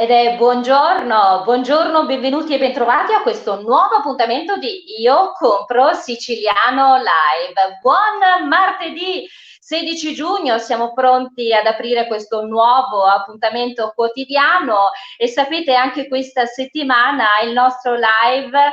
Ed è buongiorno, buongiorno, benvenuti e bentrovati a questo nuovo appuntamento di Io Compro Siciliano Live. Buon martedì 16 giugno, siamo pronti ad aprire questo nuovo appuntamento quotidiano e sapete anche questa settimana il nostro live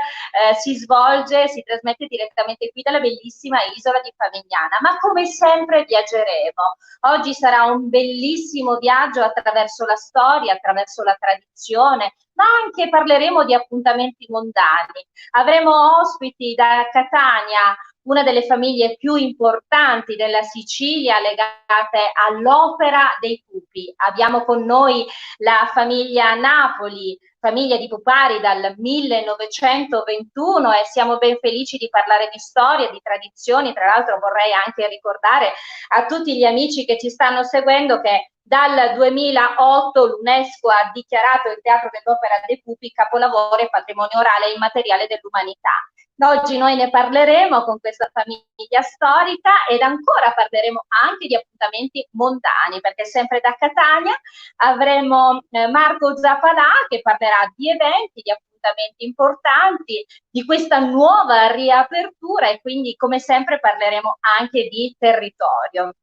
si svolge, si trasmette direttamente qui dalla bellissima isola di Favignana, ma come sempre viaggeremo. Oggi sarà un bellissimo viaggio attraverso la storia, attraverso la tradizione, ma anche parleremo di appuntamenti mondani. Avremo ospiti da Catania, una delle famiglie più importanti della Sicilia legate all'opera dei pupi. Abbiamo con noi la famiglia Napoli, famiglia di pupari dal 1921 e siamo ben felici di parlare di storia, di tradizioni. Tra l'altro vorrei anche ricordare a tutti gli amici che ci stanno seguendo che dal 2008 l'UNESCO ha dichiarato il Teatro dell'Opera dei Pupi capolavoro e patrimonio orale e immateriale dell'umanità. Oggi noi ne parleremo con questa famiglia storica ed ancora parleremo anche di appuntamenti mondani, perché sempre da Catania avremo Marco Zappalà che parlerà di eventi, di appuntamenti importanti, di questa nuova riapertura e quindi come sempre parleremo anche di territorio.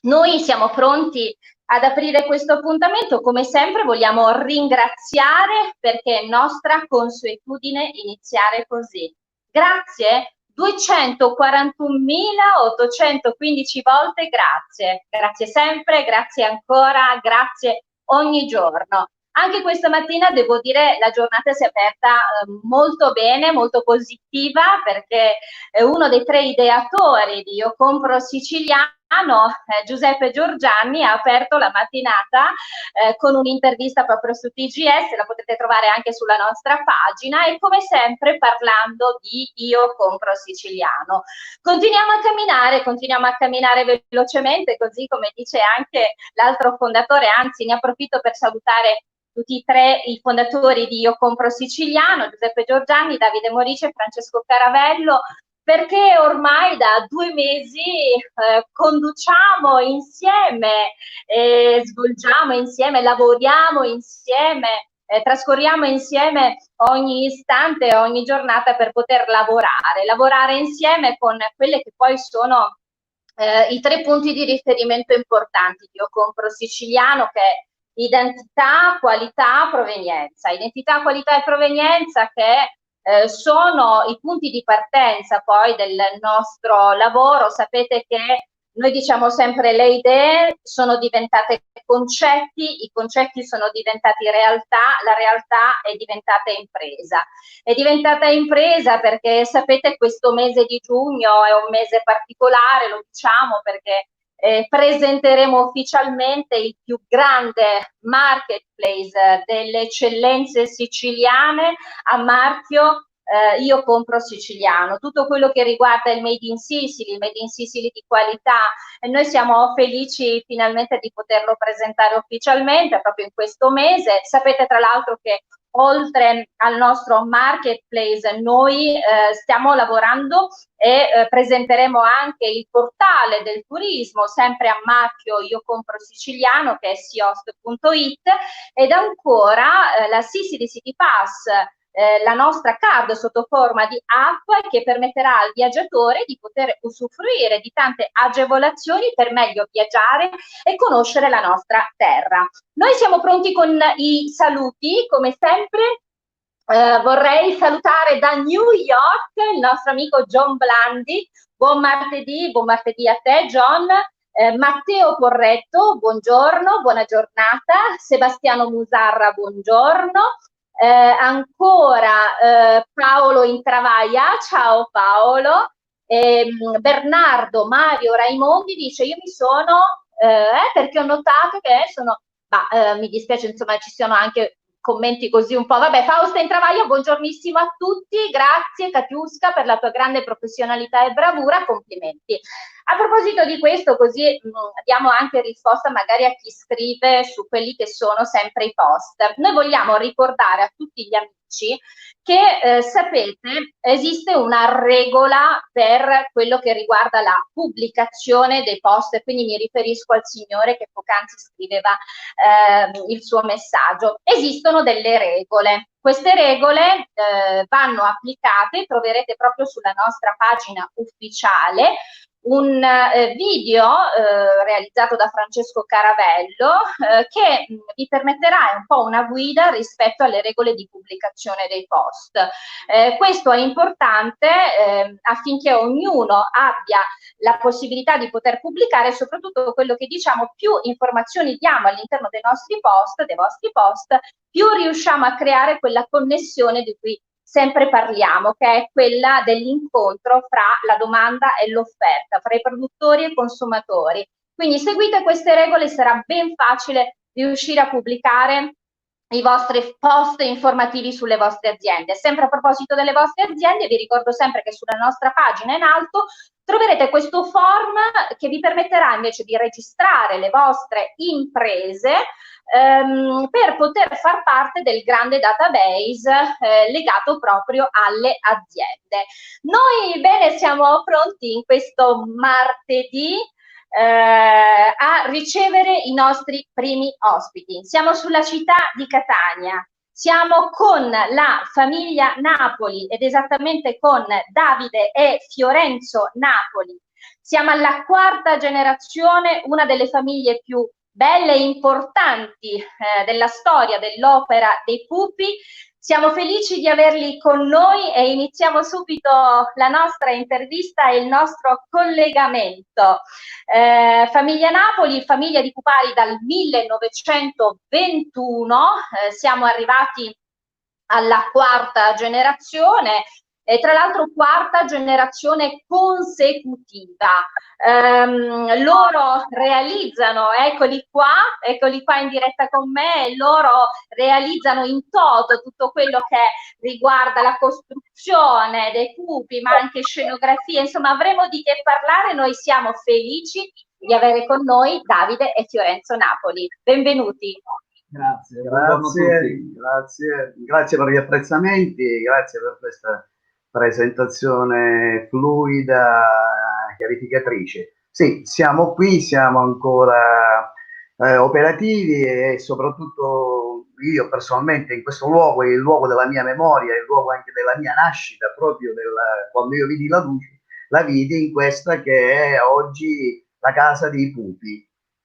Noi siamo pronti ad aprire questo appuntamento, come sempre vogliamo ringraziare perché è nostra consuetudine iniziare così. Grazie 241.815 volte grazie, grazie sempre, grazie ancora, grazie ogni giorno. Anche questa mattina devo dire la giornata si è aperta molto bene, molto positiva perché uno dei tre ideatori di Io Compro Siciliano, Giuseppe Giorgianni, ha aperto la mattinata con un'intervista proprio su TGS, la potete trovare anche sulla nostra pagina e come sempre parlando di Io Compro Siciliano. Continuiamo a camminare velocemente, così come dice anche l'altro fondatore, anzi ne approfitto per salutare tutti e tre i fondatori di Io Compro Siciliano, Giuseppe Giorgianni, Davide Morice e Francesco Caravello, perché ormai da 2 mesi conduciamo insieme, svolgiamo insieme, lavoriamo insieme, trascorriamo insieme ogni istante, ogni giornata per poter lavorare insieme con quelle che poi sono i tre punti di riferimento importanti di Io Compro Siciliano, che è identità, qualità, provenienza. Identità, qualità e provenienza che sono i punti di partenza poi del nostro lavoro. Sapete che noi diciamo sempre le idee sono diventate concetti, i concetti sono diventati realtà, la realtà è diventata impresa. È diventata impresa perché sapete questo mese di giugno è un mese particolare, lo diciamo perché presenteremo ufficialmente il più grande marketplace delle eccellenze siciliane a marchio Io Compro Siciliano, tutto quello che riguarda il Made in Sicily di qualità, e noi siamo felici finalmente di poterlo presentare ufficialmente proprio in questo mese. Sapete tra l'altro che oltre al nostro marketplace noi stiamo lavorando e presenteremo anche il portale del turismo, sempre a marchio Io Compro Siciliano, che è siost.it, ed ancora la Sicily City Pass, la nostra card sotto forma di app che permetterà al viaggiatore di poter usufruire di tante agevolazioni per meglio viaggiare e conoscere la nostra terra. Noi siamo pronti con i saluti, come sempre. Vorrei salutare da New York il nostro amico John Blandi. Buon martedì a te John. Matteo Porretto, buongiorno, buona giornata. Sebastiano Musarra, buongiorno. Ancora Paolo Intravaglia, ciao Paolo. Bernardo Mario Raimondi dice io mi sono, perché ho notato che sono, mi dispiace insomma ci siano anche commenti così un po', vabbè, Fausta Intravaglia, buongiornissimo a tutti, grazie Katiuska per la tua grande professionalità e bravura, complimenti. A proposito di questo, così diamo anche risposta magari a chi scrive su quelli che sono sempre i post. Noi vogliamo ricordare a tutti gli amici amici, che sapete esiste una regola per quello che riguarda la pubblicazione dei post, e quindi mi riferisco al signore che poc'anzi scriveva il suo messaggio. Esistono delle regole. Queste regole vanno applicate, troverete proprio sulla nostra pagina ufficiale un video realizzato da Francesco Caravello che vi permetterà un po' una guida rispetto alle regole di pubblicazione dei post. Questo è importante affinché ognuno abbia la possibilità di poter pubblicare, soprattutto quello che diciamo, più informazioni diamo all'interno dei nostri post, dei vostri post, più riusciamo a creare quella connessione di cui sempre parliamo, che è quella dell'incontro fra la domanda e l'offerta, fra i produttori e i consumatori. Quindi seguite queste regole, sarà ben facile riuscire a pubblicare i vostri post informativi sulle vostre aziende. Sempre a proposito delle vostre aziende, vi ricordo sempre che sulla nostra pagina in alto troverete questo form che vi permetterà invece di registrare le vostre imprese per poter far parte del grande database legato proprio alle aziende. Noi bene siamo pronti in questo martedì a ricevere i nostri primi ospiti. Siamo sulla città di Catania, siamo con la famiglia Napoli ed esattamente con Davide e Fiorenzo Napoli. Siamo alla quarta generazione, una delle famiglie più belle e importanti della storia dell'Opera dei Pupi. Siamo felici di averli con noi e iniziamo subito la nostra intervista e il nostro collegamento. Famiglia Napoli, famiglia di pupari dal 1921, siamo arrivati alla quarta generazione, e tra l'altro quarta generazione consecutiva. Loro realizzano, eccoli qua in diretta con me, loro realizzano in toto tutto quello che riguarda la costruzione dei pupi, ma anche scenografie, insomma avremo di che parlare. Noi siamo felici di avere con noi Davide e Fiorenzo Napoli. Benvenuti. Grazie, grazie per gli apprezzamenti, grazie per questa presentazione fluida, chiarificatrice. Sì, siamo qui, siamo ancora operativi e soprattutto io personalmente in questo luogo, è il luogo della mia memoria, è il luogo anche della mia nascita, proprio quando io vidi la luce, la vidi in questa che è oggi la casa dei pupi.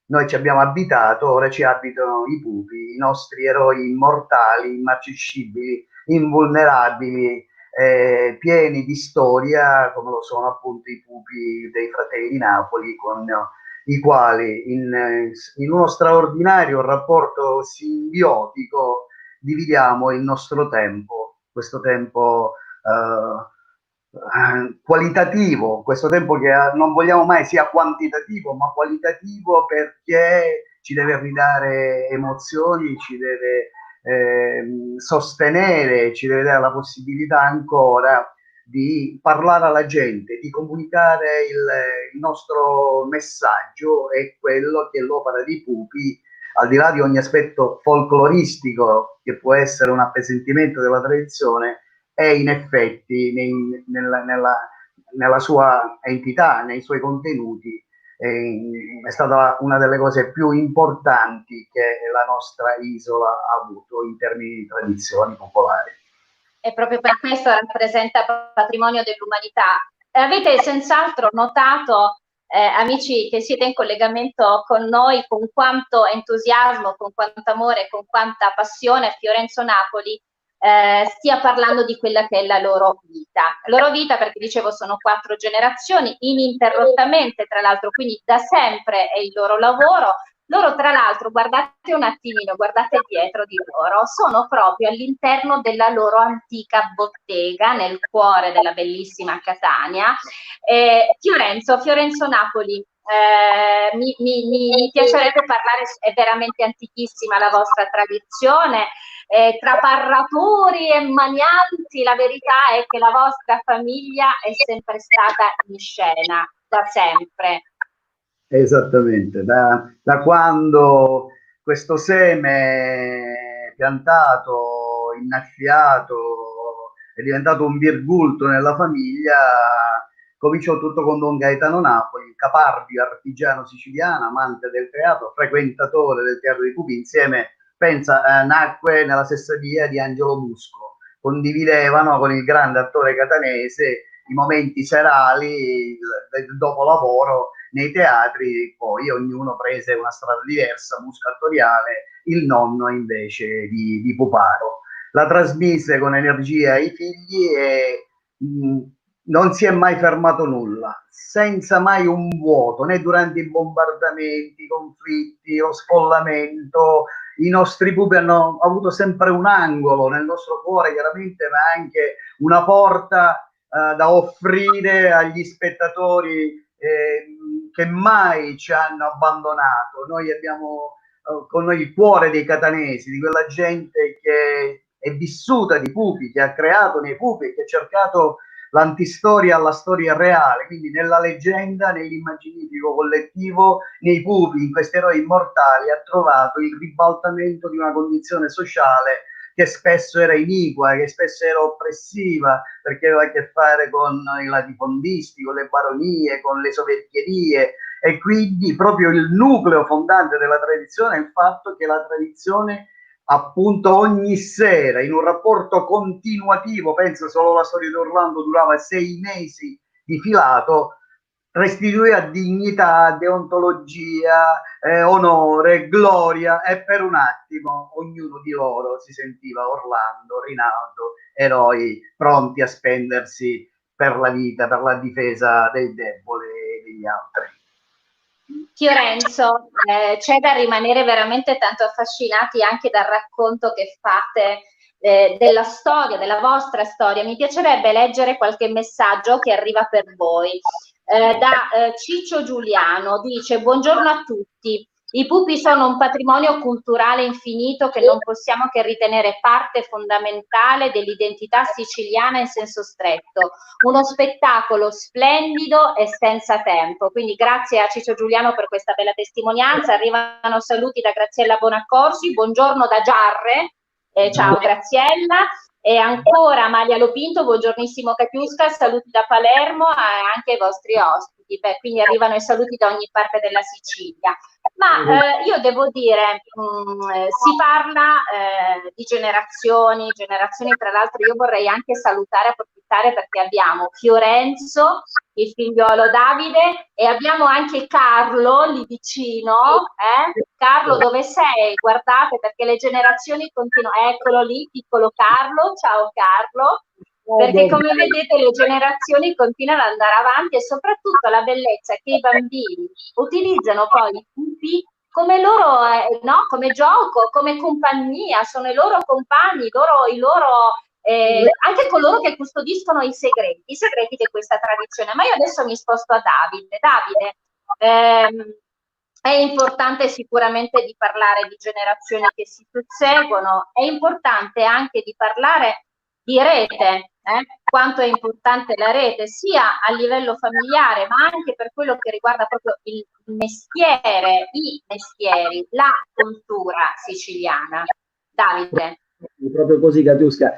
Noi ci abbiamo abitato, ora ci abitano i pupi, i nostri eroi immortali, immarcescibili, invulnerabili, pieni di storia, come lo sono appunto i pupi dei Fratelli Napoli, con i quali in uno straordinario rapporto simbiotico dividiamo il nostro tempo, questo tempo qualitativo, questo tempo che non vogliamo mai sia quantitativo, ma qualitativo, perché ci deve ridare emozioni, ci deve sostenere, ci deve dare la possibilità ancora di parlare alla gente, di comunicare il nostro messaggio, è quello che l'Opera dei Pupi, al di là di ogni aspetto folcloristico che può essere un appesantimento della tradizione, è in effetti nella sua entità, nei suoi contenuti, è stata una delle cose più importanti che la nostra isola ha avuto in termini di tradizioni popolari. E proprio per questo rappresenta patrimonio dell'umanità. Avete senz'altro notato, amici che siete in collegamento con noi, con quanto entusiasmo, con quanto amore, con quanta passione Fiorenzo Napoli stia parlando di quella che è la loro vita. La loro vita, perché dicevo, sono 4 generazioni, ininterrottamente, tra l'altro, quindi da sempre è il loro lavoro. Loro, tra l'altro, guardate un attimino, guardate dietro di loro, sono proprio all'interno della loro antica bottega, nel cuore della bellissima Catania. Fiorenzo Napoli, mi piacerebbe parlare, è veramente antichissima la vostra tradizione, tra parratori e manianti, la verità è che la vostra famiglia è sempre stata in scena, da sempre. Esattamente, da quando questo seme piantato innaffiato, è diventato un virgulto nella famiglia. Cominciò tutto con Don Gaetano Napoli, caparbio, artigiano siciliano, amante del teatro, frequentatore del teatro di Pupi, insieme, pensa, nacque nella stessa via di Angelo Musco. Condividevano con il grande attore catanese i momenti serali del dopolavoro nei teatri, poi ognuno prese una strada diversa, Musco attoriale, il nonno invece di Puparo. La trasmise con energia ai figli e non si è mai fermato nulla, senza mai un vuoto, né durante i bombardamenti, i conflitti, lo sfollamento. I nostri pupi hanno avuto sempre un angolo nel nostro cuore, chiaramente, ma anche una porta da offrire agli spettatori che mai ci hanno abbandonato. Noi abbiamo con noi il cuore dei catanesi, di quella gente che è vissuta di pupi, che ha creato nei pupi e che ha cercato l'antistoria alla storia reale, quindi nella leggenda, nell'immaginifico collettivo, nei pupi, in questi eroi immortali, ha trovato il ribaltamento di una condizione sociale che spesso era iniqua, che spesso era oppressiva, perché aveva a che fare con i latifondisti, con le baronie, con le soverchierie, e quindi proprio il nucleo fondante della tradizione è il fatto che la tradizione, appunto, ogni sera in un rapporto continuativo, penso solo la storia di Orlando durava 6 mesi di filato, restituiva dignità, deontologia, onore, gloria, e per un attimo ognuno di loro si sentiva Orlando, Rinaldo, eroi pronti a spendersi per la vita, per la difesa del debole e degli altri. Fiorenzo, c'è da rimanere veramente tanto affascinati anche dal racconto che fate della storia, della vostra storia. Mi piacerebbe leggere qualche messaggio che arriva per voi. Da Ciccio Giuliano, dice: buongiorno a tutti. I pupi sono un patrimonio culturale infinito che non possiamo che ritenere parte fondamentale dell'identità siciliana in senso stretto. Uno spettacolo splendido e senza tempo. Quindi grazie a Ciccio Giuliano per questa bella testimonianza. Arrivano saluti da Graziella Bonaccorsi. Buongiorno da Giarre. Ciao Graziella. E ancora Amalia Lopinto, buongiornissimo Capiusca, saluti da Palermo e anche ai vostri ospiti. Beh, quindi arrivano i saluti da ogni parte della Sicilia. Ma io devo dire, si parla di generazioni, tra l'altro io vorrei anche salutare, approfittare perché abbiamo Fiorenzo, il figliolo Davide, e abbiamo anche Carlo lì vicino. Carlo, dove sei? Guardate, perché le generazioni continuano. Eccolo lì, piccolo Carlo. Ciao Carlo. Perché come vedete le generazioni continuano ad andare avanti, e soprattutto la bellezza che i bambini utilizzano poi i pupi come loro, no? Come gioco, come compagnia, sono i loro compagni, anche coloro che custodiscono i segreti di questa tradizione. Ma io adesso mi sposto a Davide. Davide, è importante sicuramente di parlare di generazioni che si susseguono, è importante anche di parlare di rete, quanto è importante la rete, sia a livello familiare, ma anche per quello che riguarda proprio il mestiere, i mestieri, la cultura siciliana. Davide. Proprio così, Katiuska.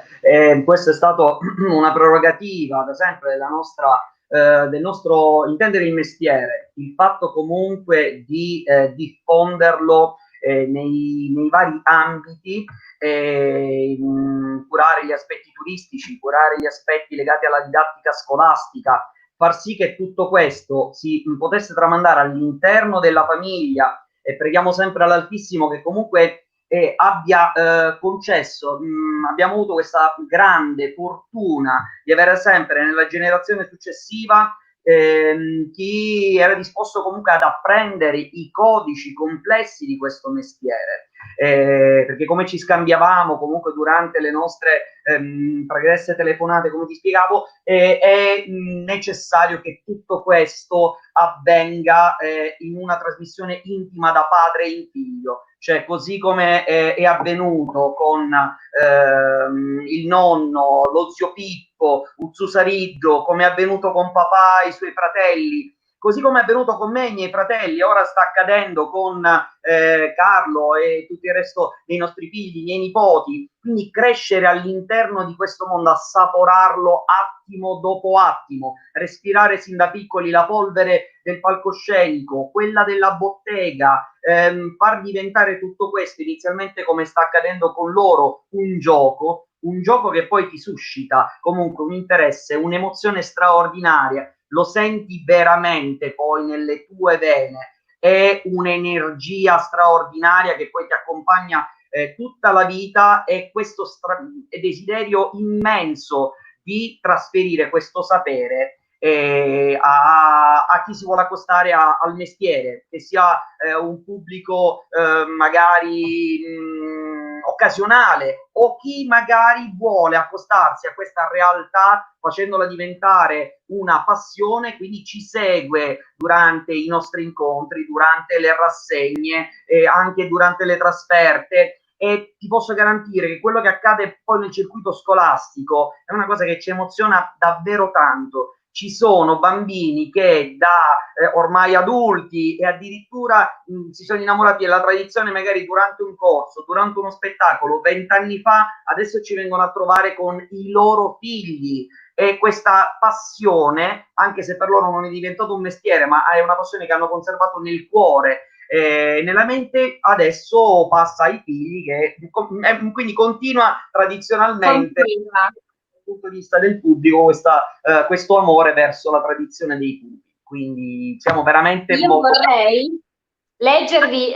Questa è stata una prerogativa da sempre della nostra, del nostro intendere il mestiere, il fatto comunque di diffonderlo nei vari ambiti, curare gli aspetti turistici, curare gli aspetti legati alla didattica scolastica, far sì che tutto questo si potesse tramandare all'interno della famiglia, e preghiamo sempre all'Altissimo che comunque abbia concesso, abbiamo avuto questa grande fortuna di avere sempre nella generazione successiva chi era disposto comunque ad apprendere i codici complessi di questo mestiere, perché come ci scambiavamo comunque durante le nostre pregresse telefonate, come ti spiegavo, è necessario che tutto questo avvenga in una trasmissione intima da padre in figlio. Cioè, così come è avvenuto con il nonno, lo zio Pippo, Uzzusariggio, come è avvenuto con papà e i suoi fratelli, così come è avvenuto con me e i miei fratelli, ora sta accadendo con Carlo e tutto il resto dei nostri figli, i miei nipoti. Quindi crescere all'interno di questo mondo, assaporarlo attimo dopo attimo, respirare sin da piccoli la polvere del palcoscenico, quella della bottega, far diventare tutto questo inizialmente, come sta accadendo con loro, un gioco che poi ti suscita comunque un interesse, un'emozione straordinaria, lo senti veramente poi nelle tue vene, è un'energia straordinaria che poi ti accompagna tutta la vita, e questo desiderio immenso di trasferire questo sapere a chi si vuole accostare al mestiere, che sia un pubblico magari occasionale, o chi magari vuole accostarsi a questa realtà facendola diventare una passione, quindi ci segue durante i nostri incontri, durante le rassegne, anche durante le trasferte. E ti posso garantire che quello che accade poi nel circuito scolastico è una cosa che ci emoziona davvero tanto. Ci sono bambini che da ormai adulti, e addirittura si sono innamorati della tradizione magari durante un corso, durante uno spettacolo 20 anni fa, adesso ci vengono a trovare con i loro figli, e questa passione, anche se per loro non è diventato un mestiere, ma è una passione che hanno conservato nel cuore, nella mente, adesso passa ai figli, che quindi continua tradizionalmente dal punto di vista del pubblico questo amore verso la tradizione dei pupi. Quindi siamo veramente Io vorrei leggervi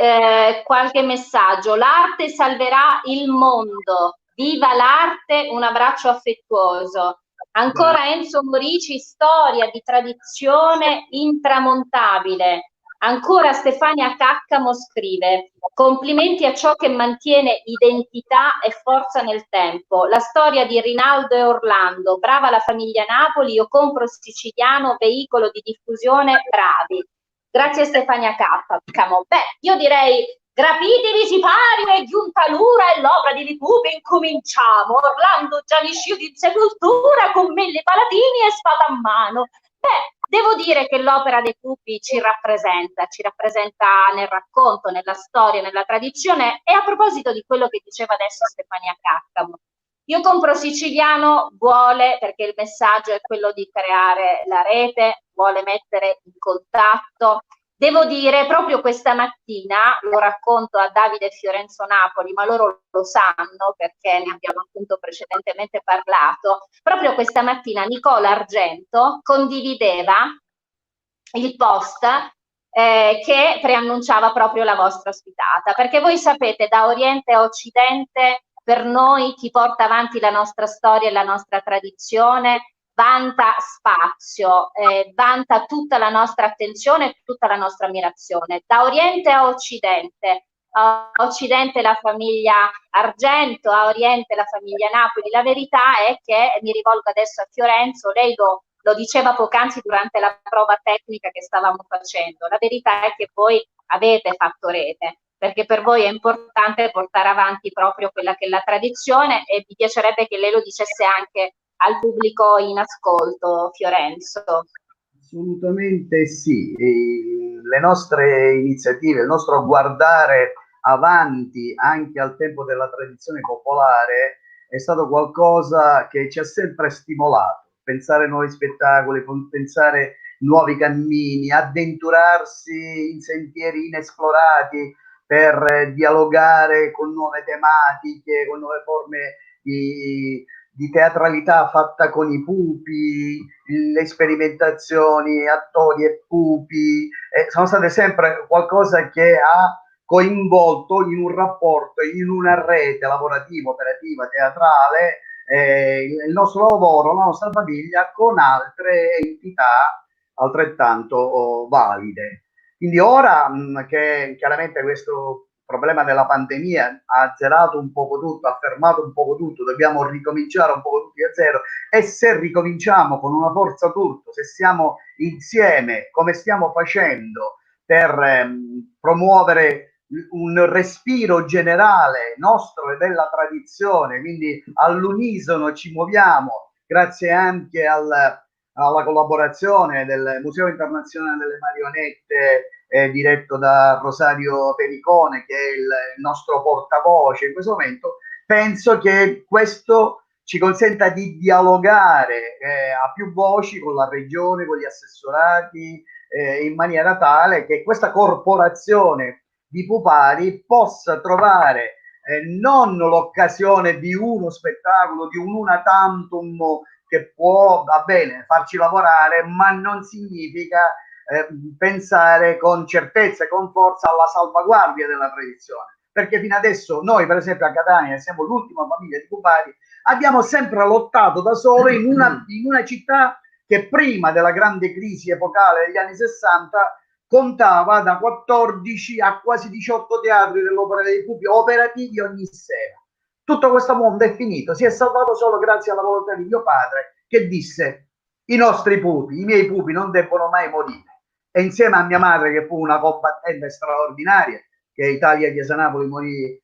qualche messaggio. L'arte salverà il mondo. Viva l'arte, un abbraccio affettuoso. Ancora Enzo Morici, storia di tradizione intramontabile. Ancora Stefania Caccamo scrive: complimenti a ciò che mantiene identità e forza nel tempo. La storia di Rinaldo e Orlando, brava la famiglia Napoli, io compro siciliano, veicolo di diffusione, bravi. Grazie Stefania Caccamo. Beh, io direi grapitevi sipario, è giunta l'ora e l'opera di Lipupi incominciamo. Orlando Gianiscio di sepoltura con mille paladini e spada a mano. Beh, devo dire che l'opera dei pupi ci rappresenta nel racconto, nella storia, nella tradizione. E a proposito di quello che diceva adesso Stefania Caccamo, io compro siciliano vuole, perché il messaggio è quello di creare la rete, vuole mettere in contatto. Devo dire, proprio questa mattina, lo racconto a Davide e Fiorenzo Napoli, ma loro lo sanno perché ne abbiamo appunto precedentemente parlato, proprio questa mattina Nicola Argento condivideva il post che preannunciava proprio la vostra ospitata, perché voi sapete, da Oriente a Occidente, per noi chi porta avanti la nostra storia e la nostra tradizione vanta spazio, vanta tutta la nostra attenzione e tutta la nostra ammirazione. Da Oriente a Occidente la famiglia Argento, a Oriente la famiglia Napoli. La verità è che, mi rivolgo adesso a Fiorenzo, lei lo diceva poc'anzi durante la prova tecnica che stavamo facendo, la verità è che voi avete fatto rete, perché per voi è importante portare avanti proprio quella che è la tradizione, e mi piacerebbe che lei lo dicesse anche al pubblico in ascolto, Fiorenzo. Assolutamente sì, le nostre iniziative, il nostro guardare avanti anche al tempo della tradizione popolare è stato qualcosa che ci ha sempre stimolato, pensare nuovi spettacoli, pensare nuovi cammini, avventurarsi in sentieri inesplorati per dialogare con nuove tematiche, con nuove forme di teatralità fatta con i pupi, le sperimentazioni, attori e pupi, sono state sempre qualcosa che ha coinvolto in un rapporto, in una rete lavorativa, operativa, teatrale, il nostro lavoro, la nostra famiglia con altre entità altrettanto valide. Quindi ora che chiaramente questo problema della pandemia ha azzerato un poco tutto, ha fermato un poco tutto, dobbiamo ricominciare un po' tutti da zero, e se ricominciamo con una forza tutto, se siamo insieme come stiamo facendo per promuovere un respiro generale nostro e della tradizione, quindi all'unisono ci muoviamo, grazie anche alla collaborazione del Museo Internazionale delle Marionette, diretto da Rosario Pericone, che è il nostro portavoce in questo momento, penso che questo ci consenta di dialogare a più voci con la regione, con gli assessorati, in maniera tale che questa corporazione di pupari possa trovare non l'occasione di uno spettacolo, di un una tantum che può, va bene, farci lavorare, ma non significa pensare con certezza e con forza alla salvaguardia della tradizione. Perché fino adesso noi, per esempio a Catania, siamo l'ultima famiglia di pupari, abbiamo sempre lottato da soli in una città che prima della grande crisi epocale degli anni 60 contava da 14 a quasi 18 teatri dell'Opera dei Pupi operativi ogni sera. Tutto questo mondo è finito, si è salvato solo grazie alla volontà di mio padre, che disse: i nostri pupi, i miei pupi non debbono mai morire. E insieme a mia madre, che fu una combattente straordinaria, che Italia Chiesa Napoli morì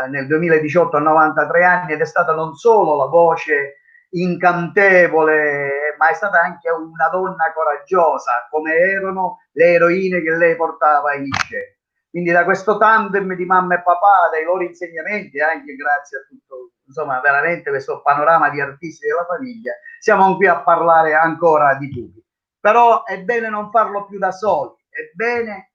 nel 2018 a 93 anni, ed è stata non solo la voce incantevole, ma è stata anche una donna coraggiosa, come erano le eroine che lei portava in scena. Quindi da questo tandem di mamma e papà, dai loro insegnamenti, anche grazie a tutto, insomma, veramente questo panorama di artisti della famiglia, siamo qui a parlare ancora di pupi. Però è bene non farlo più da soli, è bene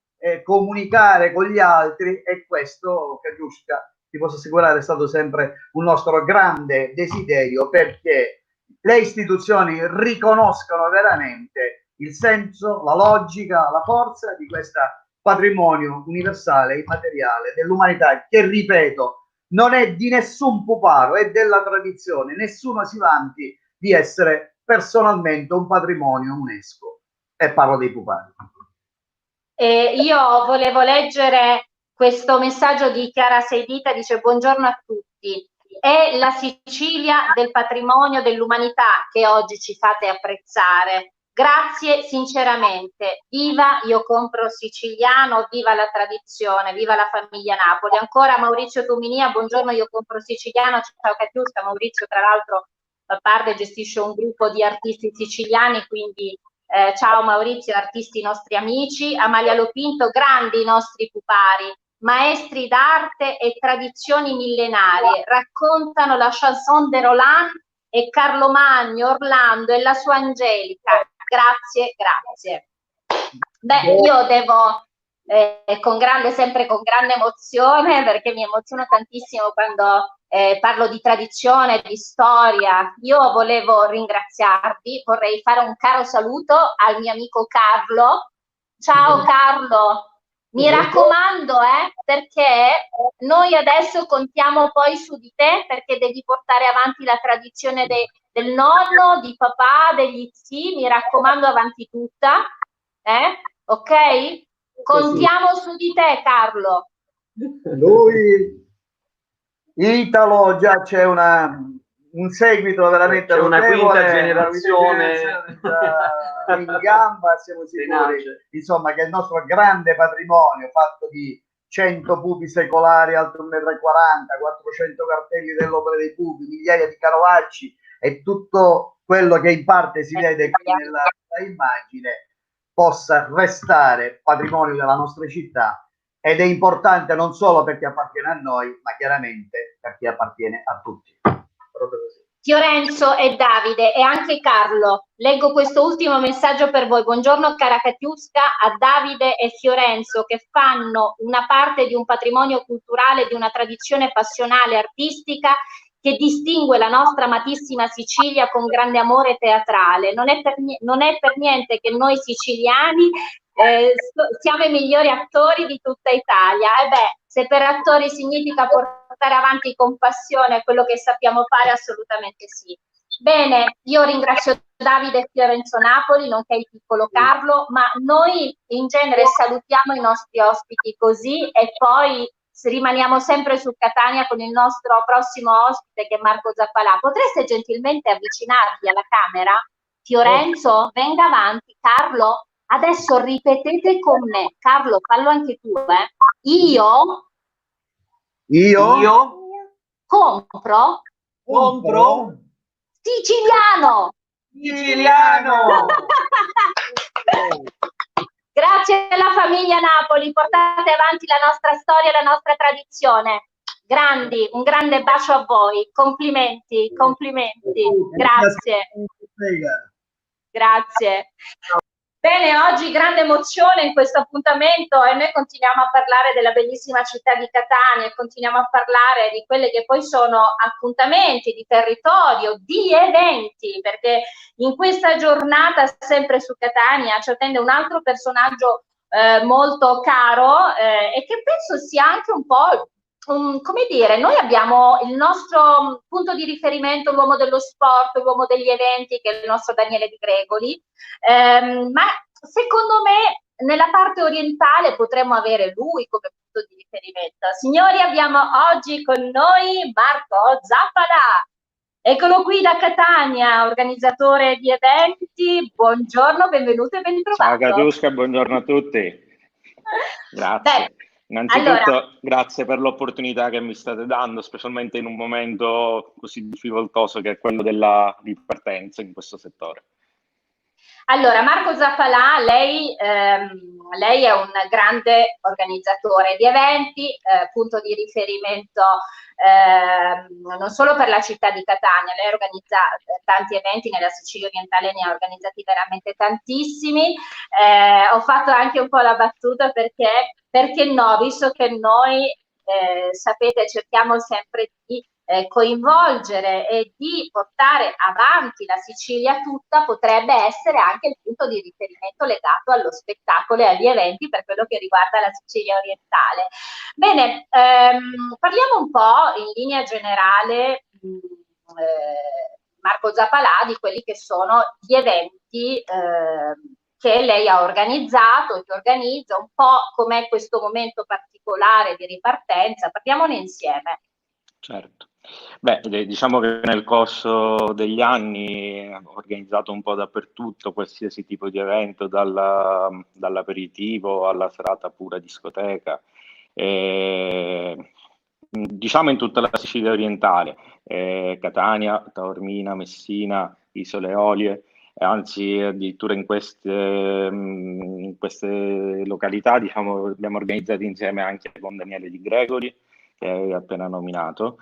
comunicare con gli altri, e questo, Katiuska, ti posso assicurare, è stato sempre un nostro grande desiderio, perché le istituzioni riconoscono veramente il senso, la logica, la forza di questo patrimonio universale, immateriale dell'umanità, che, ripeto, non è di nessun puparo, è della tradizione. Nessuno si vanti di essere personalmente un patrimonio UNESCO, e parlo dei pupari. Io volevo leggere questo messaggio di Chiara Seidita, dice: buongiorno a tutti, è la Sicilia del patrimonio dell'umanità che oggi ci fate apprezzare. Grazie sinceramente, viva Io Compro Siciliano, viva la tradizione, viva la famiglia Napoli. Ancora Maurizio Tuminia, buongiorno Io Compro Siciliano, ciao Katiuska. Maurizio tra l'altro fa parte e gestisce un gruppo di artisti siciliani, quindi ciao Maurizio, artisti nostri amici. Amalia Lopinto, grandi i nostri pupari, maestri d'arte e tradizioni millenarie, raccontano la chanson de Roland e Carlo Magno, Orlando e la sua Angelica. Grazie, grazie. Beh, io devo sempre con grande emozione, perché mi emoziono tantissimo quando parlo di tradizione, di storia. Io volevo ringraziarvi, vorrei fare un caro saluto al mio amico Carlo. Ciao Carlo, mi raccomando, perché noi adesso contiamo poi su di te, perché devi portare avanti la tradizione del nonno, di papà, degli zii. Mi raccomando, avanti tutta, ok? Contiamo su di te, Carlo. Lui, Italo, già c'è un seguito veramente c'è una notevole, quinta generazione in gamba. Siamo sicuri, insomma, che il nostro grande patrimonio, fatto di 100 pupi secolari alto 1,40 m, 400 cartelli dell'Opera dei Pupi, migliaia di carovacci e tutto quello che in parte si vede qui nella immagine, possa restare patrimonio della nostra città. Ed è importante non solo perché appartiene a noi, ma chiaramente perché appartiene a tutti. Proprio così. Fiorenzo e Davide e anche Carlo, leggo questo ultimo messaggio per voi. Buongiorno cara Katiuska, a Davide e Fiorenzo, che fanno una parte di un patrimonio culturale, di una tradizione passionale artistica che distingue la nostra amatissima Sicilia con grande amore teatrale. Non è per niente che noi siciliani siamo i migliori attori di tutta Italia. E beh, se per attori significa portare avanti con passione quello che sappiamo fare, assolutamente sì. Bene, io ringrazio Davide e Fiorenzo Napoli, nonché il piccolo Carlo, ma noi in genere salutiamo i nostri ospiti così, e poi rimaniamo sempre su Catania con il nostro prossimo ospite, che è Marco Zappalà. Potreste gentilmente avvicinarvi alla camera? Fiorenzo, venga avanti. Carlo, adesso ripetete con me. Carlo, fallo anche tu, Io compro compro siciliano. Siciliano! Grazie alla famiglia Napoli, portate avanti la nostra storia e la nostra tradizione. Grandi, un grande bacio a voi, complimenti, complimenti, grazie. Grazie. Bene, oggi grande emozione in questo appuntamento e noi continuiamo a parlare della bellissima città di Catania e continuiamo a parlare di quelli che poi sono appuntamenti di territorio, di eventi, perché in questa giornata sempre su Catania ci attende un altro personaggio molto caro e che penso sia anche un po', come dire, noi abbiamo il nostro punto di riferimento, l'uomo dello sport, l'uomo degli eventi, che è il nostro Daniele Di Gregori, ma secondo me nella parte orientale potremmo avere lui come punto di riferimento. Signori, abbiamo oggi con noi Marco Zappalà. Eccolo qui da Catania, organizzatore di eventi. Buongiorno, benvenuto e ben trovato. Ciao Katuska, buongiorno a tutti. Grazie. Beh, innanzitutto allora, grazie per l'opportunità che mi state dando, specialmente in un momento così difficoltoso che è quello della ripartenza in questo settore. Allora, Marco Zappalà, lei è un grande organizzatore di eventi, punto di riferimento non solo per la città di Catania, lei organizza tanti eventi nella Sicilia orientale, ne ha organizzati veramente tantissimi. Ho fatto anche un po' la battuta perché no, visto che noi sapete cerchiamo sempre di coinvolgere e di portare avanti la Sicilia tutta, potrebbe essere anche il punto di riferimento legato allo spettacolo e agli eventi per quello che riguarda la Sicilia orientale. Bene, parliamo un po' in linea generale, Marco Zappalà, di quelli che sono gli eventi che lei ha organizzato, che organizza, un po' com'è questo momento particolare di ripartenza. Parliamone insieme. Certo. Beh, diciamo che nel corso degli anni ho organizzato un po' dappertutto qualsiasi tipo di evento, dall'aperitivo alla serata pura discoteca, diciamo in tutta la Sicilia orientale, Catania, Taormina, Messina, Isole Eolie, anzi addirittura in queste località diciamo, abbiamo organizzato insieme anche con Daniele Di Gregori, che hai appena nominato,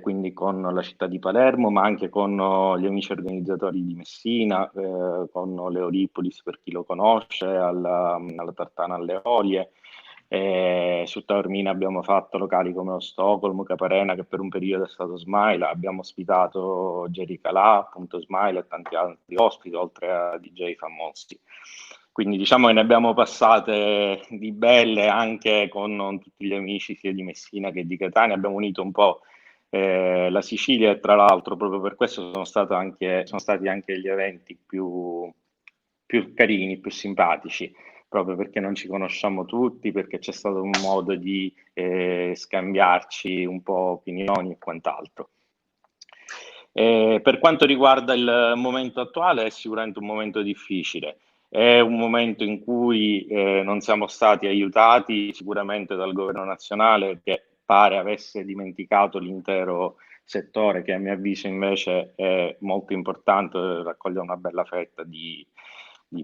quindi con la città di Palermo, ma anche con gli amici organizzatori di Messina, con l'Euripolis per chi lo conosce, alla Tartana alle Olie. Su Taormina abbiamo fatto locali come lo Stoccolmo, Caparena, che per un periodo è stato Smile, abbiamo ospitato Jerry Calà, appunto Smile e tanti altri ospiti, oltre a DJ famosi. Quindi diciamo che ne abbiamo passate di belle anche con tutti gli amici sia di Messina che di Catania, abbiamo unito un po' la Sicilia e tra l'altro proprio per questo sono stati anche gli eventi più carini, più simpatici, proprio perché non ci conosciamo tutti, perché c'è stato un modo di scambiarci un po' opinioni e quant'altro. Per quanto riguarda il momento attuale è sicuramente un momento difficile. È un momento in cui non siamo stati aiutati sicuramente dal governo nazionale che pare avesse dimenticato l'intero settore che a mio avviso invece è molto importante, raccoglie una bella fetta di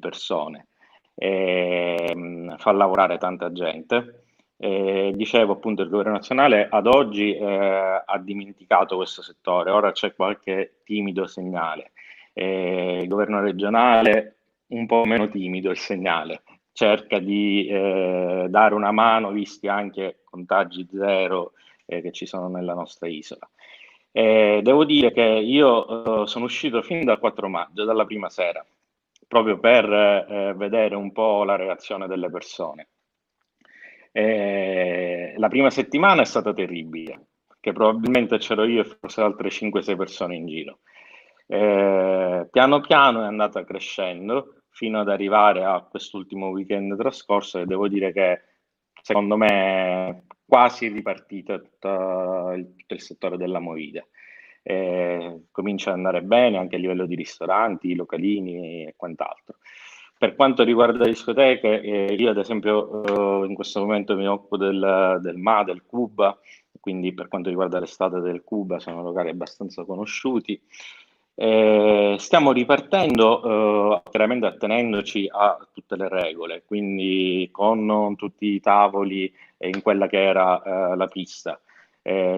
persone, fa lavorare tanta gente. Dicevo appunto il governo nazionale ad oggi ha dimenticato questo settore, ora c'è qualche timido segnale. Il governo regionale un po' meno timido il segnale, cerca di dare una mano visti anche contagi zero che ci sono nella nostra isola. Devo dire che io sono uscito fin dal 4 maggio, dalla prima sera, proprio per vedere un po' la reazione delle persone. La prima settimana è stata terribile, che probabilmente c'ero io e forse altre 5-6 persone in giro. Piano piano è andata crescendo fino ad arrivare a quest'ultimo weekend trascorso e devo dire che secondo me è quasi ripartito tutto il settore della movida. Comincia ad andare bene anche a livello di ristoranti, localini e quant'altro. Per quanto riguarda le discoteche, io ad esempio in questo momento mi occupo del MA, del Cuba, quindi per quanto riguarda l'estate del Cuba sono locali abbastanza conosciuti. Stiamo ripartendo chiaramente attenendoci a tutte le regole, quindi con tutti i tavoli in quella che era la pista,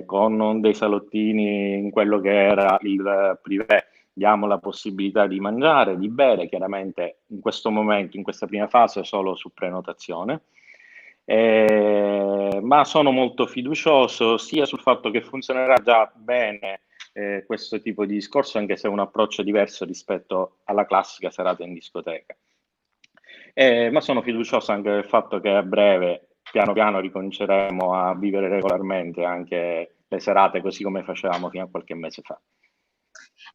con dei salottini in quello che era il privé. Diamo la possibilità di mangiare, di bere, chiaramente in questo momento, in questa prima fase, solo su prenotazione. Ma sono molto fiducioso sia sul fatto che funzionerà già bene questo tipo di discorso, anche se è un approccio diverso rispetto alla classica serata in discoteca. Ma sono fiducioso anche del fatto che a breve, piano piano, ricominceremo a vivere regolarmente anche le serate così come facevamo fino a qualche mese fa.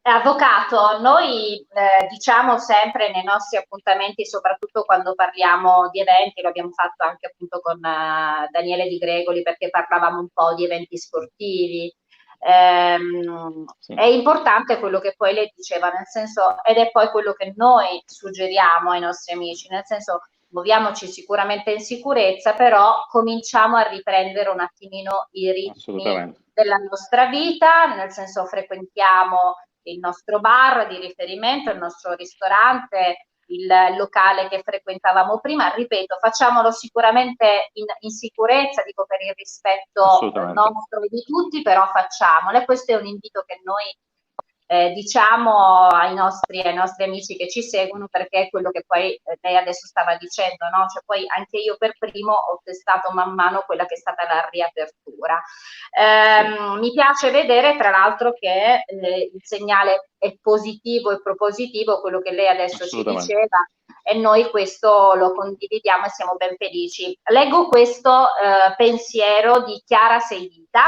Avvocato, noi diciamo sempre nei nostri appuntamenti, soprattutto quando parliamo di eventi, lo abbiamo fatto anche appunto con Daniele Di Gregori perché parlavamo un po' di eventi sportivi. Sì. È importante quello che poi lei diceva, nel senso, ed è poi quello che noi suggeriamo ai nostri amici, nel senso, muoviamoci sicuramente in sicurezza, però cominciamo a riprendere un attimino i ritmi della nostra vita, nel senso frequentiamo il nostro bar di riferimento, il nostro ristorante, il locale che frequentavamo prima, ripeto, facciamolo sicuramente in sicurezza, dico per il rispetto nostro e di tutti, però facciamolo. E questo è un invito che noi diciamo ai nostri amici che ci seguono, perché è quello che poi lei adesso stava dicendo, no? Cioè poi anche io per primo ho testato man mano quella che è stata la riapertura. Mi piace vedere tra l'altro che il segnale è positivo e propositivo, quello che lei adesso ci diceva, e noi questo lo condividiamo e siamo ben felici. Leggo questo pensiero di Chiara Seidita.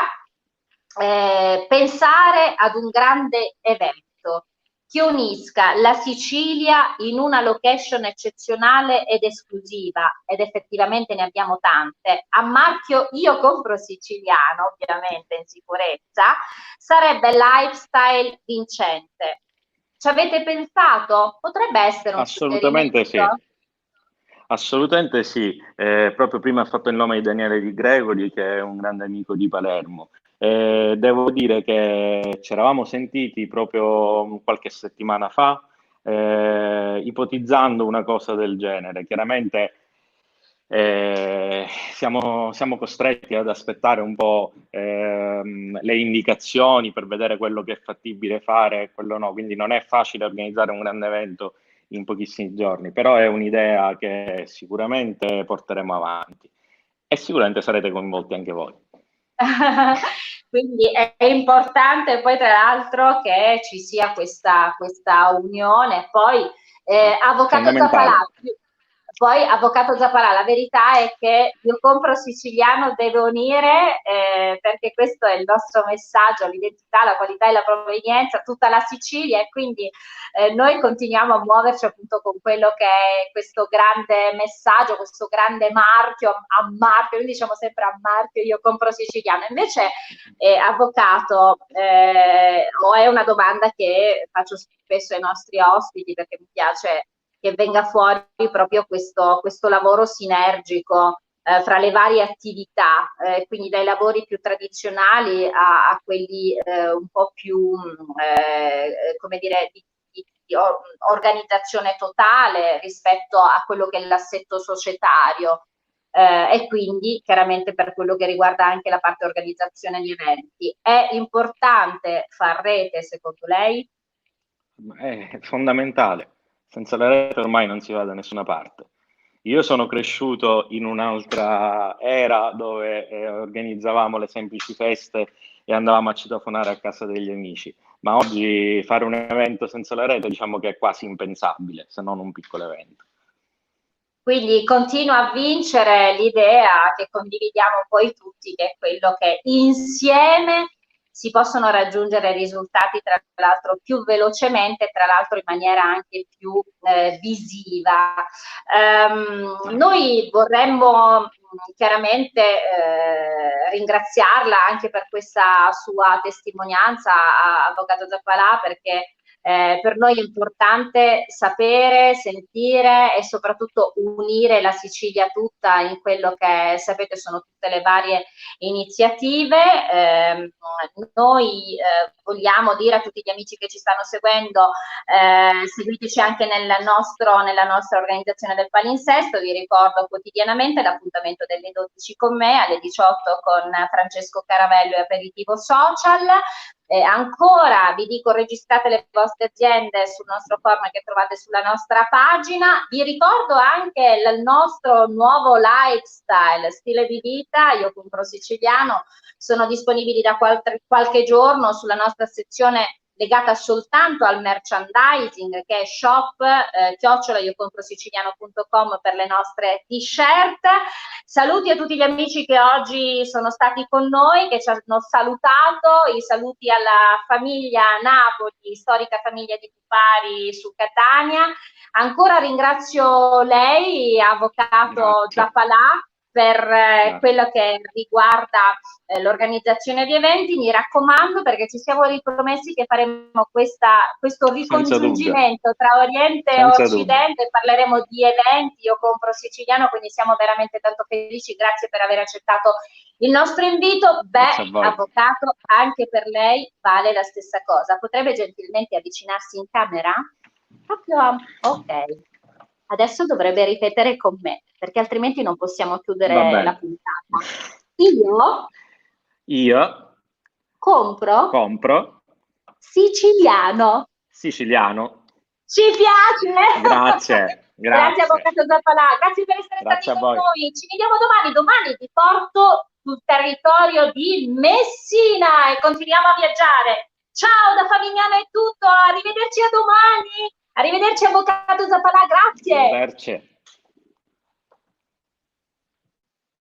Pensare ad un grande evento che unisca la Sicilia in una location eccezionale ed esclusiva, ed effettivamente ne abbiamo tante, a marchio Io Compro Siciliano, ovviamente in sicurezza, sarebbe lifestyle vincente. Ci avete pensato? Potrebbe essere un Assolutamente suggerimento? sì. Assolutamente sì, proprio prima ha fatto il nome di Daniele Di Gregori, che è un grande amico di Palermo. Devo dire che ci eravamo sentiti proprio qualche settimana fa, ipotizzando una cosa del genere. Chiaramente siamo costretti ad aspettare un po' le indicazioni per vedere quello che è fattibile fare e quello no, quindi non è facile organizzare un grande evento in pochissimi giorni, però è un'idea che sicuramente porteremo avanti e sicuramente sarete coinvolti anche voi. Quindi è importante poi tra l'altro che ci sia questa unione. Poi Avvocato Zappalà, la verità è che Io Compro Siciliano deve unire, perché questo è il nostro messaggio, l'identità, la qualità e la provenienza, tutta la Sicilia, e quindi noi continuiamo a muoverci appunto con quello che è questo grande messaggio, questo grande marchio, a marchio, noi diciamo sempre a marchio Io Compro Siciliano. Invece avvocato, o è una domanda che faccio spesso ai nostri ospiti perché mi piace che venga fuori proprio questo lavoro sinergico fra le varie attività, quindi dai lavori più tradizionali a quelli un po' più, come dire, di organizzazione totale rispetto a quello che è l'assetto societario. E quindi chiaramente per quello che riguarda anche la parte organizzazione di eventi. È importante far rete, secondo lei? È fondamentale, senza la rete ormai non si va da nessuna parte. Io sono cresciuto in un'altra era dove organizzavamo le semplici feste e andavamo a citofonare a casa degli amici, ma oggi fare un evento senza la rete diciamo che è quasi impensabile, se non un piccolo evento. Quindi continua a vincere l'idea che condividiamo poi tutti, che è quello che insieme si possono raggiungere risultati tra l'altro più velocemente, tra l'altro in maniera anche più visiva. Noi vorremmo chiaramente ringraziarla anche per questa sua testimonianza, Avvocato Zappalà, perché Per noi è importante sapere, sentire e soprattutto unire la Sicilia tutta in quello che sapete sono tutte le varie iniziative. Noi vogliamo dire a tutti gli amici che ci stanno seguendo, seguiteci anche nella nostra organizzazione del palinsesto. Vi ricordo quotidianamente l'appuntamento delle 12 con me, alle 18 con Francesco Caravello e Aperitivo Social. Ancora vi dico, registrate le vostre aziende sul nostro form che trovate sulla nostra pagina. Vi ricordo anche il nostro nuovo lifestyle, stile di vita, Io Compro Siciliano. Sono disponibili da qualche giorno sulla nostra sezione legata soltanto al merchandising, che è shop @iocomprosiciliano.com per le nostre t-shirt. Saluti a tutti gli amici che oggi sono stati con noi, che ci hanno salutato, i saluti alla famiglia Napoli, storica famiglia di Pupari su Catania. Ancora ringrazio lei, avvocato Zappalà, per quello che riguarda l'organizzazione di eventi. Mi raccomando, perché ci siamo ripromessi che faremo questo ricongiungimento tra Oriente e Occidente, parleremo di eventi, Io Compro Siciliano, quindi siamo veramente tanto felici. Grazie per aver accettato il nostro invito. Beh, avvocato, anche per lei vale la stessa cosa. Potrebbe gentilmente avvicinarsi in camera? Proprio, ok. Adesso dovrebbe ripetere con me, perché altrimenti non possiamo chiudere la puntata. Io compro siciliano. Ci piace? Grazie. Grazie avvocato Zappalà, grazie per essere stati con noi. Ci vediamo domani vi porto sul territorio di Messina e continuiamo a viaggiare. Ciao da Favignana è tutto, arrivederci a domani. Arrivederci avvocato Zappalà, grazie. Arrivederci.